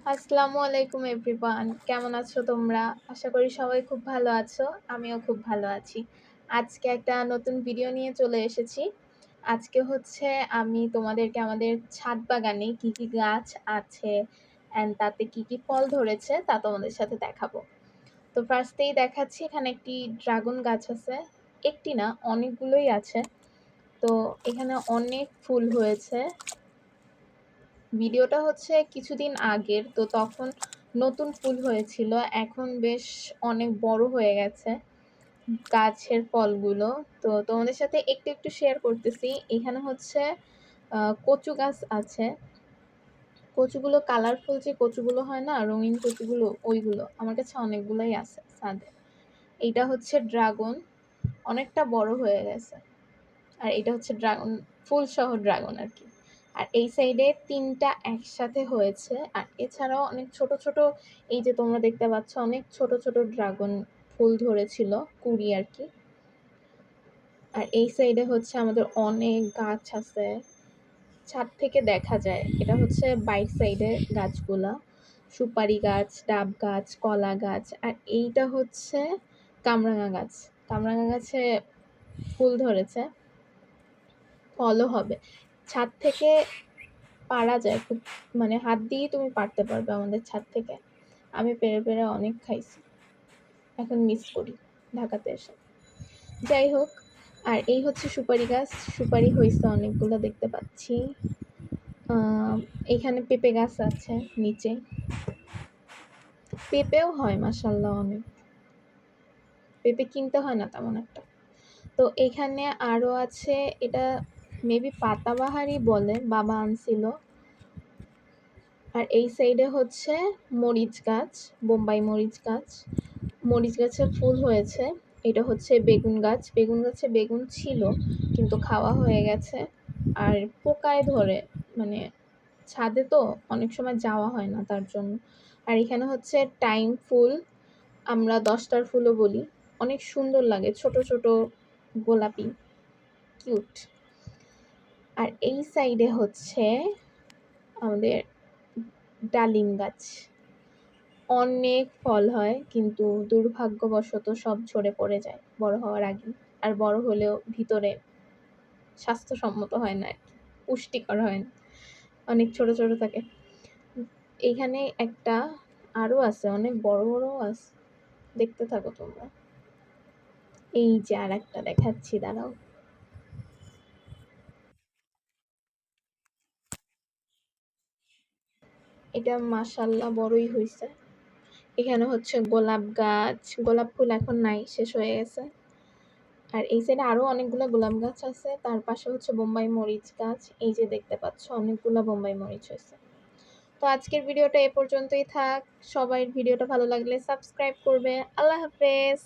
আসসালামু আলাইকুম এভরিওয়ান। কেমন আছো তোমরা? আশা করি সবাই খুব ভালো আছো। আমিও খুব ভালো আছি। আজকে একটা নতুন ভিডিও নিয়ে চলে এসেছি। আজকে হচ্ছে আমি তোমাদেরকে আমাদের ছাদ বাগানে কি, কি গাছ আছে অ্যান্ড তাতে কি, কি ফল ধরেছে তা তোমাদের সাথে দেখাবো। তো ফার্স্টেই দেখাচ্ছি এখানে একটি ড্রাগন গাছ আছে। একটি না অনেকগুলোই আছে। তো এখানে অনেক ফুল হয়েছে। ভিডিওটা হচ্ছে কিছুদিন আগের, তো তখন নতুন ফুল হয়েছিল। এখন বেশ অনেক বড় হয়ে গেছে গাছের ফলগুলো। তো তোমাদের সাথে একটু একটু শেয়ার করতেছি। এখানে হচ্ছে কচু গাছ আছে। কচুগুলো কালারফুল, যে কচুগুলো হয় না রঙিন কচুগুলো, ওইগুলো আমার কাছে অনেকগুলোই আছে ছাদে। এইটা হচ্ছে ড্রাগন, অনেকটা বড় হয়ে গেছে। আর এটা হচ্ছে ড্রাগন ফুল সহ ড্রাগন আর কি। আর এই সাইডে ৩টা একসাথে হয়েছে। আর এছাড়াও অনেক ছোট, ছোট, এই যে তোমরা দেখতে পাচ্ছ অনেক ছোট, ছোট ড্রাগন ফুল ধরেছিল, কুঁড়ি আর কি। আর এই সাইডে হচ্ছে আমাদের অনেক গাছ আছে। ছাদ থেকে দেখা যায়। এটা হচ্ছে বাইর সাইডে গাছগুলা। সুপারি গাছ, ডাব গাছ, কলা গাছ। আর এইটা হচ্ছে কামরাঙা গাছ। কামরাঙা গাছে ফুল ধরেছে, ফলও হবে। ছাদ থেকে পারা যায় খুব, মানে হাত দিয়েই তুমি পারতে পারবে আমাদের ছাদ থেকে। আমি পেরে, পেরে অনেক খাইছি। এখন মিস করি ঢাকাতে এসে। যাই হোক, আর এই হচ্ছে সুপারি গাছ। সুপারি হইছে অনেকগুলো দেখতে পাচ্ছি। আ এখানে পেঁপে গাছ আছে নিচে। পেঁপেও হয় মাশাআল্লাহ অনেক। পেঁপে কিনতে হয় না তেমন একটা। তো এখানে আরো আছে, এটা মেবি পাতাবাহারই বলে, বাবা আনছিল। আর এই সাইডে হচ্ছে মরিচ গাছ, বোম্বাই মরিচ গাছ। মরিচ গাছে ফুল হয়েছে। এটা হচ্ছে বেগুন গাছ। বেগুন গাছে বেগুন ছিল কিন্তু খাওয়া হয়ে গেছে। আর পোকায় ধরে, মানে ছাদে তো অনেক সময় যাওয়া হয় না তার জন্য। আর এখানে হচ্ছে টাইম ফুল, আমরা ১০টার ফুলও বলি। অনেক সুন্দর লাগে, ছোট, ছোট গোলাপি, কিউট। আর এই সাইডে হচ্ছে আমাদের ডালিম গাছ। অনেক ফল হয় কিন্তু দুর্ভাগ্যবশত সব ঝরে পড়ে যায় বড় হওয়ার আগেই। আর বড় হলেও ভিতরে স্বাস্থ্যসম্মত হয় না আরকি, পুষ্টিকর হয় না। অনেক ছোট, ছোট থাকে। এইখানে একটা আরো আছে, অনেক বড়, বড়ও আছে। দেখতে থাকো তোমরা। এই যে আরেকটা দেখাচ্ছি, দাঁড়াও। এটা মাশাআল্লাহ বড়ই হইছে। এখানে হচ্ছে গোলাপ গাছ। গোলাপ ফুল এখন নাই, শেষ হয়ে গেছে। আর এই সাইডে আরো অনেকগুলা গোলাপ গাছ আছে। তার পাশে হচ্ছে বোম্বাই মরিচ গাছ। এই যে দেখতে পাচ্ছ অনেকগুলা বোম্বাই মরিচ হয়েছে। তো আজকের ভিডিওটা এ পর্যন্তই থাক। সবাই ভিডিওটা ভালো লাগলে সাবস্ক্রাইব করবে। আল্লাহ হাফেজ।